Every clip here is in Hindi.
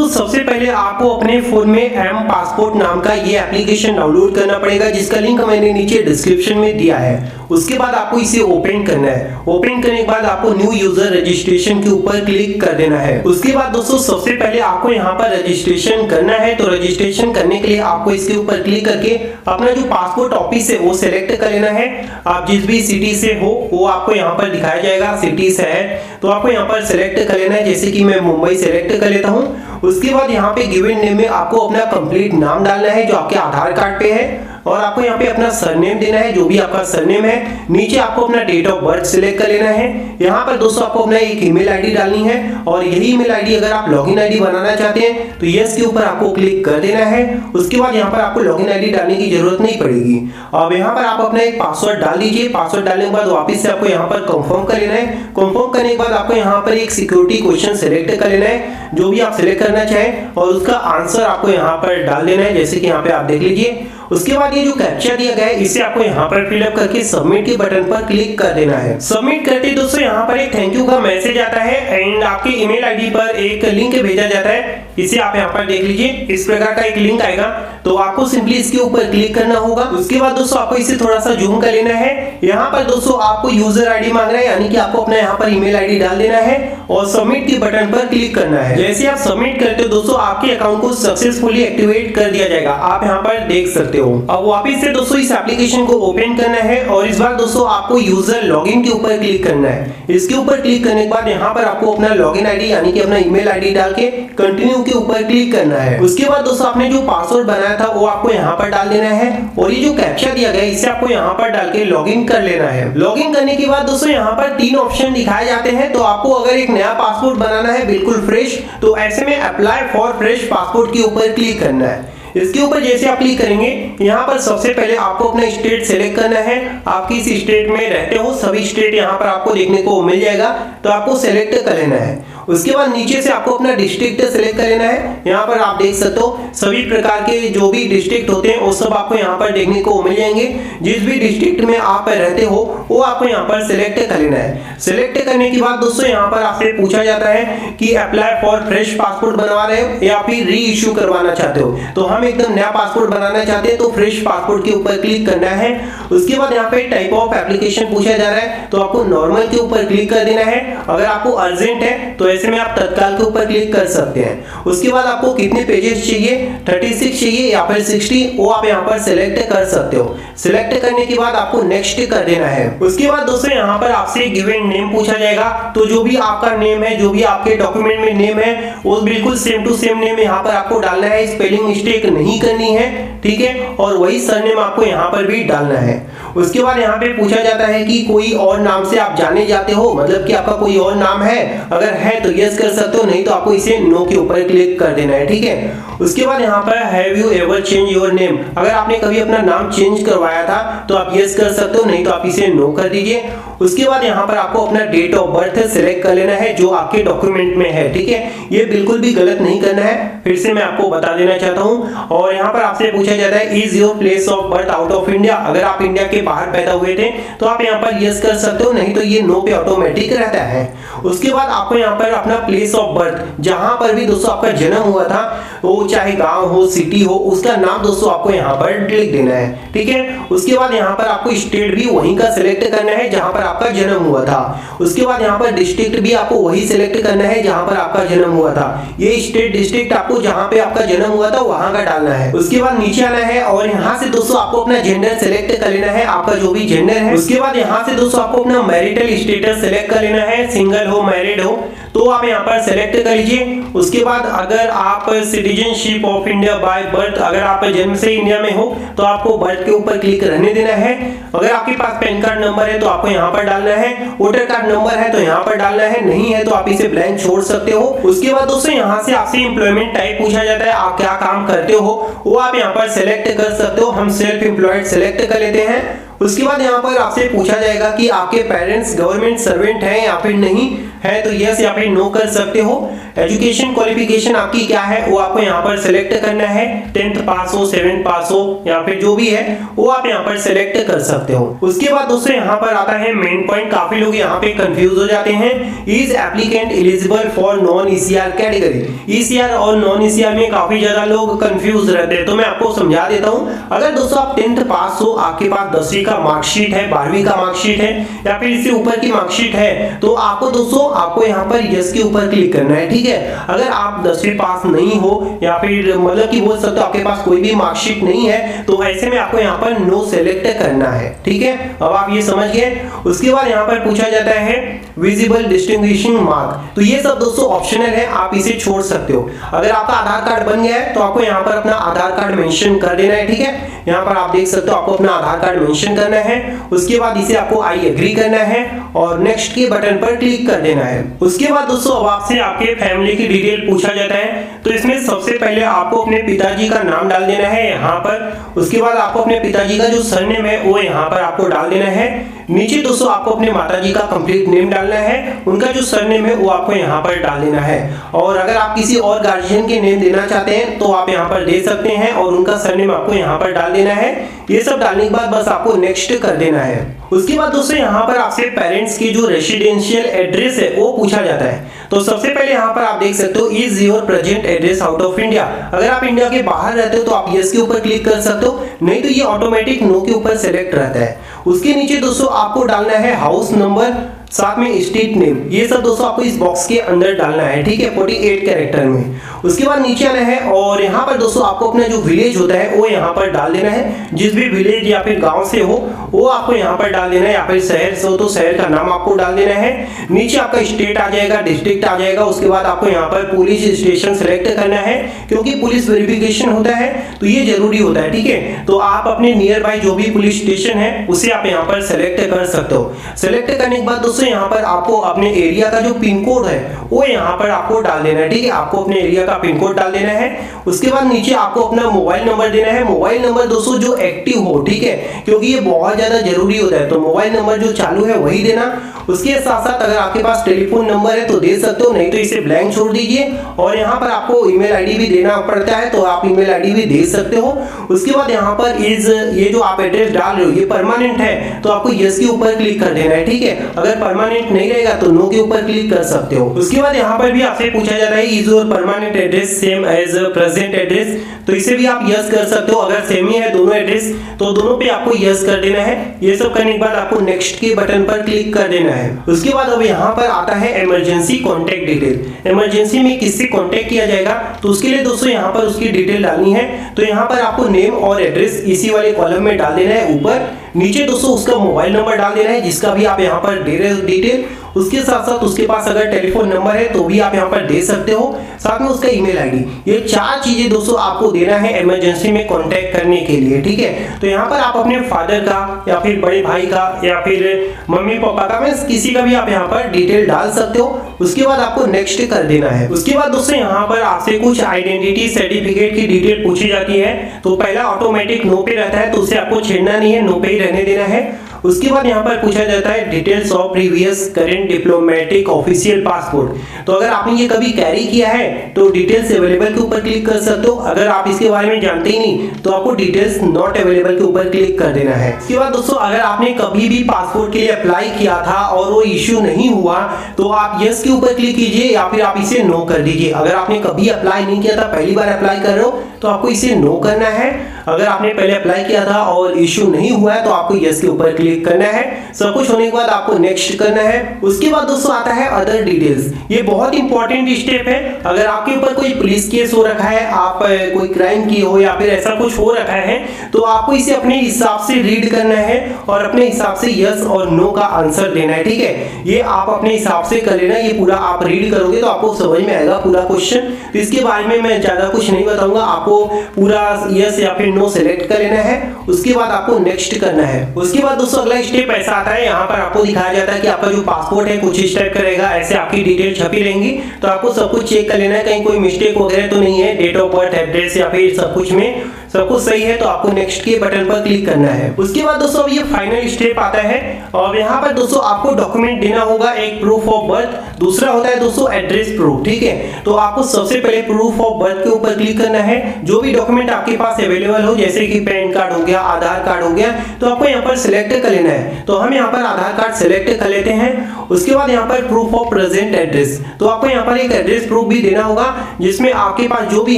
दोस्तों सबसे पहले आपको अपने फोन में एम पासपोर्ट नाम का ये एप्लीकेशन डाउनलोड करना पड़ेगा, जिसका लिंक मैंने नीचे डिस्क्रिप्शन में दिया है। उसके बाद आपको इसे ओपन करना है। ओपन करने के बाद आपको न्यू यूजर रजिस्ट्रेशन के ऊपर क्लिक कर देना है। उसके बाद दोस्तों सबसे पहले आपको यहाँ पर रजिस्ट्रेशन करना है। तो रजिस्ट्रेशन करने के लिए आपको इसके ऊपर क्लिक करके अपना जो पासपोर्ट ऑफिस है वो सिलेक्ट कर लेना है। आप जिस भी सिटी से हो वो आपको यहाँ पर दिखाया जाएगा, सिटी से है तो आपको यहाँ पर सिलेक्ट कर लेना है। जैसे कि मैं मुंबई सिलेक्ट कर लेता हूँ। उसके बाद यहाँ पे गिवन नेम में आपको अपना कंप्लीट नाम डालना है जो आपके आधार कार्ड पे है, और आपको यहाँ पे अपना सरनेम देना है जो भी आपका सरनेम है। नीचे आपको अपना डेट ऑफ बर्थ सिलेक्ट कर लेना है। यहाँ पर दोस्तों आपको अपना एक ईमेल आईडी डालनी है, और यही ईमेल आईडी अगर आप लॉगिन आईडी बनाना चाहते हैं तो यस के ऊपर आपको क्लिक कर देना है। उसके बाद यहाँ पर आपको लॉगिन आईडी डालने की जरूरत नहीं पड़ेगी। अब यहाँ पर आप अपना एक पासवर्ड डाल दीजिए। पासवर्ड डालने के बाद वापस से आपको यहाँ पर कंफर्म कर लेना है। कंफर्म करने के बाद आपको यहाँ पर एक सिक्योरिटी क्वेश्चन सिलेक्ट कर लेना है जो भी आप सिलेक्ट करना चाहें, और उसका आंसर आपको यहाँ पर डाल देना है, जैसे कि यहाँ पे आप देख लीजिए। उसके बाद ये जो कैप्चा दिया गया है इसे आपको यहाँ पर फिलअप करके सबमिट के बटन पर क्लिक कर देना है। सबमिट करते ही दोस्तों यहाँ पर एक थैंक यू का मैसेज आता है एंड आपके ईमेल आईडी पर एक लिंक भेजा जाता है। इसे आप यहाँ पर देख लीजिए, इस प्रकार का एक लिंक आएगा तो आपको सिंपली इसके ऊपर क्लिक करना होगा। उसके बाद दोस्तों आपको इसे थोड़ा सा जूम कर लेना है। यहाँ पर दोस्तों आपको यूजर आईडी मांग रहा है, यानी कि आपको अपना यहाँ पर ईमेल आईडी डाल देना है और सबमिट के बटन पर क्लिक करना है। जैसे आप सबमिट करते हो दोस्तों आपके अकाउंट को सक्सेसफुली एक्टिवेट कर दिया जाएगा, आप यहाँ पर देख सकते हो। अब वापस से दोस्तों इस एप्लीकेशन को ओपन करना है और इस बार दोस्तों आपको यूजर लॉगिन के ऊपर क्लिक करना है। इसके ऊपर क्लिक करने के बाद यहाँ पर आपको अपना लॉगिन आईडी यानी कि अपना ईमेल आईडी डाल के कंटिन्यू के ऊपर क्लिक करना है। उसके बाद दोस्तों आपने जो पासवर्ड बनाया था वो आपको यहाँ पर डाल देना है, और ये जो कैप्चा दिया गया है इसे आपको यहाँ पर डाल के लॉगिन कर लेना है। लॉगिन करने के बाद दोस्तों यहाँ पर 3 ऑप्शन दिखाए जाते हैं। तो आपको अगर एक नया पासपोर्ट बनाना है बिल्कुल फ्रेश, तो ऐसे में अप्लाई फॉर फ्रेश पासपोर्ट के ऊपर क्लिक करना है। इसके ऊपर जैसे आप क्लिक करेंगे यहाँ पर सबसे पहले आपको अपना स्टेट सेलेक्ट करना है। आप किस स्टेट में रहते हो सभी स्टेट यहाँ पर आपको देखने को मिल जाएगा, तो आपको सेलेक्ट कर लेना है। उसके बाद नीचे से आपको अपना डिस्ट्रिक्ट सेलेक्ट कर लेना है। यहाँ पर आप देख सकते हो सभी प्रकार के जो भी डिस्ट्रिक्ट होते हैं वो सब आपको यहाँ पर देखने को मिल जाएंगे। जिस भी डिस्ट्रिक्ट में आप रहते हो वो आपको यहाँ पर सिलेक्ट कर लेना है। सिलेक्ट करने के बाद दोस्तों यहाँ पर आपसे पूछा जाता है कि अप्लाई फॉर फ्रेश पासपोर्ट बनवा रहे हो या फिर री इश्यू करवाना चाहते हो। तो हम एकदम नया पासपोर्ट बनाना चाहते हैं तो फ्रेश पासपोर्ट के ऊपर क्लिक करना है। उसके बाद यहाँ पे टाइप ऑफ एप्लीकेशन पूछा जा रहा है तो आपको नॉर्मल के ऊपर क्लिक कर देना है। अगर आपको अर्जेंट है तो ऐसे में आप तत्काल के ऊपर क्लिक कर सकते हैं। उसके बाद आपको कितने पेजेस चाहिए, 36 चाहिए या फिर 60, वो आप यहाँ पर सिलेक्ट कर सकते हो। सिलेक्ट करने के बाद आपको नेक्स्ट कर देना है। उसके बाद दोस्तों यहाँ पर आपसे गिवन नेम पूछा जाएगा, तो जो भी आपका नेम है, जो भी आपके डॉक्यूमेंट में नेम है वो बिल्कुल सेम टू सेम नेम यहाँ पर आपको डालना है। स्पेलिंग मिस्टेक नहीं करनी है, ठीक है, और वही सरनेम आपको यहाँ पर भी डालना है। उसके बाद यहाँ पे पूछा जाता है कि कोई और नाम से आप जाने जाते हो, मतलब कि आपका कोई और नाम है, अगर है तो यस कर सकते हो, नहीं तो आपको इसे नो के ऊपर क्लिक कर देना है, ठीक है। उसके बाद यहाँ पर have you ever change your name, अगर आपने कभी अपना नाम चेंज करवाया था तो आप यस कर सकते हो, नहीं तो आप इसे नो कर दीजिए। उसके बाद यहाँ पर आपको अपना डेट ऑफ बर्थ सिलेक्ट कर लेना है जो आपके डॉक्यूमेंट में है, ठीक है। ये बिल्कुल भी गलत नहीं करना है, फिर से मैं आपको बता देना चाहता हूँ। और यहाँ पर आपसे पूछा जाता है is your place of birth out of India, अगर आप इंडिया के बाहर पैदा हुए थे तो आप यहाँ पर यस कर सकते हो, नहीं तो ये नो पे ऑटोमेटिक रहता है। उसके बाद आपको यहाँ पर अपना प्लेस ऑफ बर्थ, जहां पर भी दोस्तों आपका जन्म हुआ था, वो चाहे गांव हो सिटी हो, उसका नाम दोस्तों आपको यहाँ पर लिख देना है, ठीक है। उसके बाद यहाँ पर आपको स्टेट भी वहीं का सिलेक्ट करना है जहां पर आपका जन्म हुआ था। उसके बाद यहाँ पर डिस्ट्रिक्ट भी आपको वही सिलेक्ट करना है जहां पर आपका जन्म हुआ था। ये स्टेट डिस्ट्रिक्ट आपको जहां पे आपका जन्म हुआ था वहां का डालना है। उसके बाद नीचे आना है और यहाँ से दोस्तों आपको अपना जेंडर सिलेक्ट कर लेना है, आपका जो भी जेंडर है। उसके बाद यहाँ से दोस्तों आपको अपना मैरिटल स्टेटस सिलेक्ट कर लेना है, सिंगल हो मैरिड हो तो आप यहाँ पर सेलेक्ट कर लीजिए। उसके बाद अगर आप citizenship of India by birth, अगर आप जन्म से इंडिया में हो तो आपको बर्थ के ऊपर क्लिक रहने देना है। अगर आपके पास पैन कार्ड नंबर है तो आपको यहाँ पर डालना है, वोटर कार्ड नंबर है तो यहाँ पर डालना है, नहीं है तो आप इसे ब्लैंक छोड़ सकते हो। उसके बाद दोस्तों यहाँ से आपसे एम्प्लॉयमेंट टाइप पूछा जाता है, आप क्या काम करते हो वो आप यहाँ पर सेलेक्ट कर सकते हो। हम सेल्फ एम्प्लॉयड सेलेक्ट कर लेते हैं। उसके बाद यहाँ पर आपसे पूछा जाएगा कि आपके पेरेंट्स गवर्नमेंट सर्वेंट हैं या फिर नहीं है, तो यस या फिर नो कर सकते हो। एजुकेशन क्वालिफिकेशन आपकी क्या है वो आपको यहाँ पर सिलेक्ट करना है, 10th पास हो, 7th पास हो या फिर जो भी है वो आप यहाँ पर सिलेक्ट कर सकते हो। उसके बाद दोस्तों यहाँ पर आता है मेन पॉइंट, काफी लोग यहाँ पे कंफ्यूज हो जाते हैं, is applicant eligible for non ECR category. ECR और नॉन ईसीआर में काफी ज्यादा लोग कंफ्यूज रहते हैं, तो मैं आपको समझा देता हूँ। अगर दोस्तों आप 10th पास हो, आपके पास 10वीं का मार्कशीट है, 12वीं का मार्कशीट है या फिर इससे ऊपर की मार्कशीट है, तो आपको दोस्तों आपको यहाँ पर यस के ऊपर क्लिक करना है, ठीक है। अगर आप 10वीं पास नहीं हो या फिर मतलब कि बोल सकते हो आपके पास कोई भी मार्कशीट नहीं है, तो ऐसे में आपको यहाँ पर नो सेलेक्ट करना है, ठीक है। अब आप ये समझ गए। उसके बाद यहाँ पर पूछा जाता है विजिबल डिस्टिंग्विशिंग मार्क, तो ये सब दोस्तों ऑप्शनल है, आप इसे छोड़ सकते हो। अगर आपका आधार कार्ड बन गया है तो आपको यहाँ पर अपना आधार कार्ड मेंशन कर देना है, ठीक है। यहाँ पर आप देख सकते हो आपको अपना आधार कार्ड मेंशन करना है। उसके बाद इसे आपको आई एग्री करना है और नेक्स्ट के बटन पर क्लिक कर देना है। उसके बाद दोस्तों अब आपसे आपके फैमिली की डिटेल पूछा जाता है, तो इसमें सबसे पहले आपको अपने पिताजी का नाम डाल देना है यहाँ पर। उसके बाद आपको अपने पिताजी का जो सरनेम है वो यहाँ पर आपको डाल देना है। नीचे दोस्तों आपको अपने माताजी का कंप्लीट नेम डालना है, उनका जो सरनेम है वो आपको यहाँ पर डाल देना है। और अगर आप किसी और गार्जियन के नेम देना चाहते हैं तो आप यहाँ पर दे सकते हैं और उनका सरनेम आपको यहाँ पर डाल देना है। ये सब डालने के बाद बस आपको नेक्स्ट कर देना है। उसके बाद दोस्तों यहाँ पर आपसे पेरेंट्स की जो रेसिडेंशियल एड्रेस है वो पूछा जाता है। तो सबसे पहले यहाँ पर आप देख सकते हो is your present address out of India. अगर आप इंडिया के बाहर रहते हो तो आप यस के ऊपर क्लिक कर सकते हो, नहीं तो ये ऑटोमेटिक नो के ऊपर सेलेक्ट रहता है। उसके नीचे दोस्तों आपको डालना है हाउस नंबर, साथ में स्ट्रीट नेम, ये सब दोस्तों आपको इस बॉक्स के अंदर डालना है, ठीक है, 48 कैरेक्टर में। उसके बाद नीचे आना है और यहाँ पर दोस्तों आपको अपना जो विलेज होता है वो यहाँ पर डाल देना है। जिस भी विलेज या फिर गांव से हो वो आपको यहाँ पर डाल देना है, या फिर शहर से हो तो शहर का नाम आपको डाल देना है। नीचे आपका स्टेट आ जाएगा, डिस्ट्रिक्ट आ जाएगा। उसके बाद आपको यहाँ पर पुलिस स्टेशन सेलेक्ट करना है, क्योंकि पुलिस वेरिफिकेशन होता है तो ये जरूरी होता है, ठीक है। तो आप अपने नियर बाय जो भी पुलिस स्टेशन है उसे आप यहाँ पर सेलेक्ट कर सकते हो। सेलेक्ट करने के बाद दोस्तों यहाँ पर आपको अपने एरिया का जो पिन कोड है वो यहाँ पर आपको डाल देना है, ठीक है। आपको अपने एरिया का पिन कोड डाल देना है। उसके बाद नीचे आपको अपना मोबाइल नंबर देना है। मोबाइल नंबर दोस्तों जो एक्टिव हो, ठीक है, क्योंकि ये बहुत ज्यादा जरूरी होता है, तो मोबाइल नंबर जो चालू है वही देना। उसके साथ साथ अगर आपके पास टेलीफोन नंबर है तो दे सकते हो, नहीं तो इसे ब्लैंक छोड़ दीजिए। और यहाँ पर आपको ईमेल आईडी भी देना पड़ता है, तो आप ईमेल आईडी भी दे सकते हो। उसके बाद यहाँ पर इज, ये जो आप एड्रेस डाल रहे हो ये परमानेंट है तो आपको यस के ऊपर क्लिक कर देना है, ठीक है। अगर परमानेंट नहीं रहेगा तो नो के ऊपर क्लिक कर सकते हो। उसके बाद यहाँ पर भी आपसे पूछा जाता है is your permanent address same as present address, तो इसे भी आप यस कर सकते हो। अगर सेम ही है दोनों एड्रेस तो दोनों पे आपको यस कर देना है। ये सब करने के बाद आपको नेक्स्ट के बटन पर क्लिक कर देना है। उसके बाद अब यहाँ पर आता है इमरजेंसी कॉन्टैक्ट डिटेल। इमरजेंसी में किससे कॉन्टैक्ट किया जाएगा तो उसके लिए दोस्तों यहाँ पर उसकी डिटेल डालनी है। तो यहाँ पर आपको नेम और एड्रेस इसी वाले कॉलम में डाल देना है ऊपर। नीचे दोस्तों उसका मोबाइल नंबर डाल देना है जिसका भी आप यहाँ पर दे रहे हो डिटेल। उसके साथ साथ उसके पास अगर टेलीफोन नंबर है तो भी आप यहाँ पर दे सकते हो, साथ में उसका ईमेल आईडी। ये 4 चीजें दोस्तों आपको देना है इमरजेंसी में कांटेक्ट करने के लिए, ठीक है। तो यहाँ पर आप अपने फादर का या फिर बड़े भाई का या फिर मम्मी पापा का, मैं किसी का भी आप यहाँ पर डिटेल डाल सकते हो। उसके बाद आपको नेक्स्ट कर देना है। उसके बाद दोस्तों यहाँ पर आपसे कुछ आइडेंटिटी सर्टिफिकेट की डिटेल पूछी जाती है। तो पहला ऑटोमेटिक नो पे रहता है तो उसे आपको छेड़ना नहीं है, नो पे ही रहने देना है। उसके बाद यहाँ पर पूछा जाता है details of previous current diplomatic official passport. तो अगर आपने ये कभी कैरी किया है तो डिटेल्स अवेलेबल के ऊपर क्लिक कर सकते हो। अगर आप इसके बारे में जानते ही नहीं तो आपको डिटेल्स नॉट अवेलेबल के ऊपर क्लिक कर देना है। इसके बाद दोस्तों अगर आपने कभी भी पासपोर्ट के लिए अप्लाई किया था और वो इश्यू नहीं हुआ तो आप यस के ऊपर क्लिक कीजिए या फिर आप इसे नो कर दीजिए। अगर आपने कभी अप्लाई नहीं किया था, पहली बार अप्लाई कर रहे हो तो आपको इसे नो करना है। अगर आपने पहले अप्लाई किया था और इश्यू नहीं हुआ है तो आपको यस के ऊपर क्लिक करना है। सब कुछ होने के बाद आपको नेक्स्ट करना है। उसके बाद दोस्तों आता है अदर डिटेल्स। ये बहुत इंपॉर्टेंट स्टेप है। अगर आपके ऊपर कोई पुलिस केस हो रखा है, आप कोई क्राइम किए हो या फिर ऐसा कुछ हो रखा है तो आपको इसे अपने हिसाब से रीड करना है और अपने हिसाब से यस और नो का आंसर देना है, ठीक है। ये आप अपने हिसाब से कर लेना। ये पूरा आप रीड करोगे तो आपको समझ में आएगा पूरा क्वेश्चन। तो इसके बारे में मैं ज्यादा कुछ नहीं बताऊंगा, आपको पूरा यस या फिर नो सेलेक्ट कर लेना है। उसके बाद आपको नेक्स्ट करना है। उसके बाद दोस्तों अगला स्टेप ऐसा आता है, यहाँ पर आपको दिखाया जाता है कि आपका जो पासपोर्ट है कुछ इस टाइप का रहेगा, ऐसे आपकी डिटेल छपी रहेंगी। तो आपको सब कुछ चेक कर लेना है कहीं कोई मिस्टेक वगैरह तो नहीं है, डेट ऑफ बर्थ, एड्रेस या फिर सब कुछ में सब कुछ सही है तो आपको नेक्स्ट के बटन पर क्लिक करना है। उसके बाद दोस्तों ये फाइनल स्टेप आता है और यहाँ पर दोस्तों आपको डॉक्यूमेंट देना होगा, एक प्रूफ ऑफ बर्थ, दूसरा होता है दोस्तों एड्रेस प्रूफ। ठीक है, तो आपको सबसे पहले प्रूफ ऑफ बर्थ के ऊपर क्लिक करना है। जो भी डॉक्यूमेंट आपके पास अवेलेबल हो, जैसे कि पैन कार्ड हो गया, आधार कार्ड हो गया, तो आपको यहाँ पर सिलेक्ट कर लेना है। तो हम यहाँ पर आधार कार्ड सिलेक्ट कर लेते हैं। उसके बाद यहाँ पर प्रूफ ऑफ प्रेजेंट एड्रेस, तो आपको यहाँ पर एक एड्रेस प्रूफ भी देना होगा जिसमें आपके पास जो भी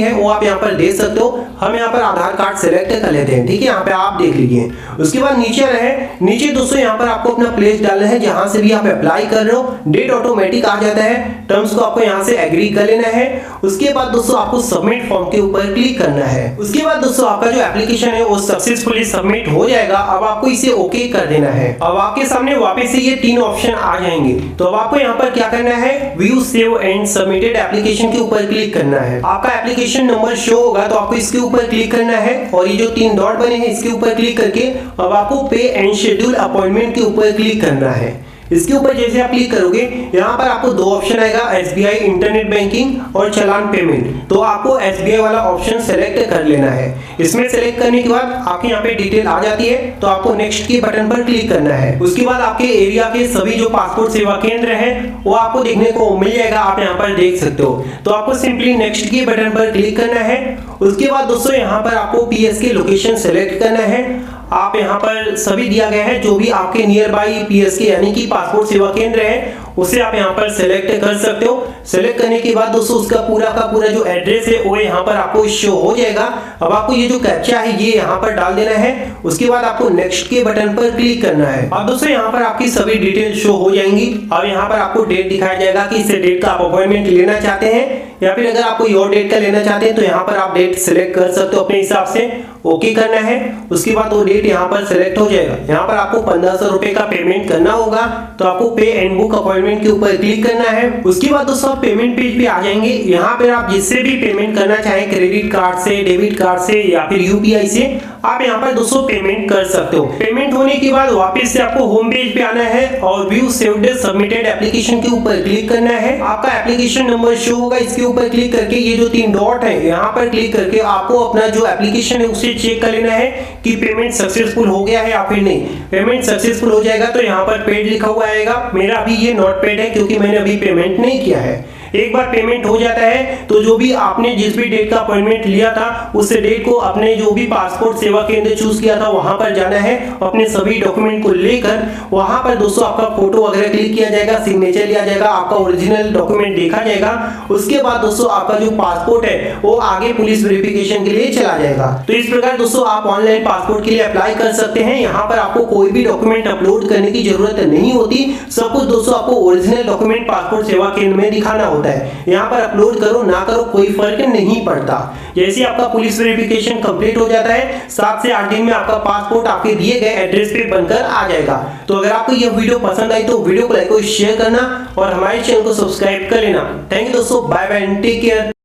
है वो आप यहाँ पर दे सकते हो। हम यहाँ पर आधार कार्ड सिलेक्ट कर लेते हैं। ठीक है, यहाँ पे आप देख लीजिए। उसके बाद नीचे रहे, नीचे दोस्तों यहाँ पर आपको अपना प्लेस डालना है जहां से भी आप अप्लाई कर रहे हो। डेट ऑटोमेटिक आ जाता है, टर्म्स को आपको यहाँ से एग्री कर लेना है। उसके बाद दोस्तों आपको सबमिट फॉर्म के ऊपर क्लिक करना है। उसके बाद दोस्तों आपका जो एप्लीकेशन है वो सक्सेसफुली सबमिट हो जाएगा। अब आपको इसे ओके कर देना है। अब आपके सामने वापस से ये 3 ऑप्शन आ जाएंगे। तो अब आपको यहाँ पर क्या करना है, view save and submitted application के ऊपर क्लिक करना है। आपका एप्लीकेशन नंबर शो होगा तो आपको इसके ऊपर क्लिक करना है और ये जो 3 डॉट बने हैं इसके ऊपर क्लिक करके अब आपको पे एंड शेड्यूल अपॉइंटमेंट के ऊपर क्लिक करना है। इसके ऊपर जैसे आप क्लिक करोगे यहाँ पर आपको 2 ऑप्शन आएगा, SBI इंटरनेट बैंकिंग और चालान पेमेंट। तो आपको SBI वाला ऑप्शन सेलेक्ट कर लेना है। इसमें सेलेक्ट करने के बाद आपके यहाँ पे डिटेल आ जाती है तो आपको नेक्स्ट के बटन पर क्लिक करना है। उसके बाद आपके एरिया के सभी जो पासपोर्ट सेवा केंद्र हैं वो आपको देखने को मिल जाएगा, आप यहाँ पर देख सकते हो। तो आपको सिंपली नेक्स्ट के बटन पर क्लिक करना है। उसके बाद दोस्तों यहाँ पर आपको PS के लोकेशन सेलेक्ट करना है। आप यहाँ पर सभी दिया गया है, जो भी आपके नियर बाई PS के यानी कि पासपोर्ट सेवा केंद्र है उसे आप यहाँ पर सेलेक्ट कर सकते हो। सेलेक्ट करने के बाद दोस्तों उसका पूरा का पूरा जो एड्रेस है वो यहाँ पर आपको शो हो जाएगा। अब आपको ये जो कैप्चा है ये यहाँ पर डाल देना है। उसके बाद आपको नेक्स्ट के बटन पर क्लिक करना है। अब दोस्तों यहाँ पर आपकी सभी डिटेल शो हो जाएंगी। अब यहाँ पर आपको डेट दिखाया जाएगा कि इस डेट का आप अपॉइंटमेंट लेना चाहते हैं या फिर अगर आप कोई और डेट का लेना चाहते हैं तो यहाँ पर आप डेट सिलेक्ट कर सकते हो अपने हिसाब से। ओके करना है। उसके बाद वो डेट यहाँ पर सिलेक्ट हो जाएगा। यहाँ पर आपको 1500 रुपए का पेमेंट करना होगा तो आपको पे एंड बुक अपॉइंटमेंट के ऊपर क्लिक करना है। उसके बाद दोस्तों पेमेंट पेज पे आ जाएंगे। यहाँ पर आप जिससे भी पेमेंट करना चाहें, क्रेडिट कार्ड से, डेबिट कार्ड से या फिर UPI से, आप यहाँ पर दोस्तों पेमेंट कर सकते हो। पेमेंट होने के बाद वापस से आपको होम पेज पे आना है और व्यू सेव्ड सबमिटेड एप्लीकेशन के ऊपर क्लिक करना है। आपका एप्लीकेशन नंबर शो होगा, इसके ऊपर क्लिक करके ये जो 3 डॉट है यहाँ पर क्लिक करके आपको अपना जो एप्लीकेशन है उसे चेक कर लेना है कि पेमेंट सक्सेसफुल हो गया है या फिर नहीं। पेमेंट सक्सेसफुल हो जाएगा तो यहाँ पर पेड लिखा हुआ आएगा। मेरा अभी ये नॉट पेड है क्योंकि मैंने अभी पेमेंट नहीं किया है। एक बार पेमेंट हो जाता है तो जो भी आपने जिस भी डेट का अपॉइंटमेंट लिया था उस डेट को अपने जो भी पासपोर्ट सेवा केंद्र चूज किया था वहां पर जाना है। अपने सभी डॉक्यूमेंट को लेकर वहां पर दोस्तों आपका फोटो वगैरह क्लिक किया जाएगा, सिग्नेचर लिया जाएगा, आपका ओरिजिनल डॉक्यूमेंट देखा जाएगा। उसके बाद दोस्तों आपका जो पासपोर्ट है वो आगे पुलिस वेरिफिकेशन के लिए चला जाएगा। तो इस प्रकार दोस्तों आप ऑनलाइन पासपोर्ट के लिए अप्लाई कर सकते हैं। यहाँ पर आपको कोई भी डॉक्यूमेंट अपलोड करने की जरूरत नहीं होती। सब कुछ दोस्तों आपको ओरिजिनल डॉक्यूमेंट पासपोर्ट सेवा केंद्र में दिखाना होता है। यहाँ पर अपलोड करो ना करो कोई फर्क नहीं पड़ता। जैसे आपका पुलिस वेरिफिकेशन कंप्लीट हो जाता है 7 से 8 दिन में आपका पासपोर्ट आपके दिए गए एड्रेस पे बनकर आ जाएगा। तो अगर आपको यह वीडियो पसंद आई तो वीडियो को लाइक और शेयर करना और हमारे चैनल को सब्सक्राइब कर लेना। थैंक यू दोस्तों, bye bye and take care.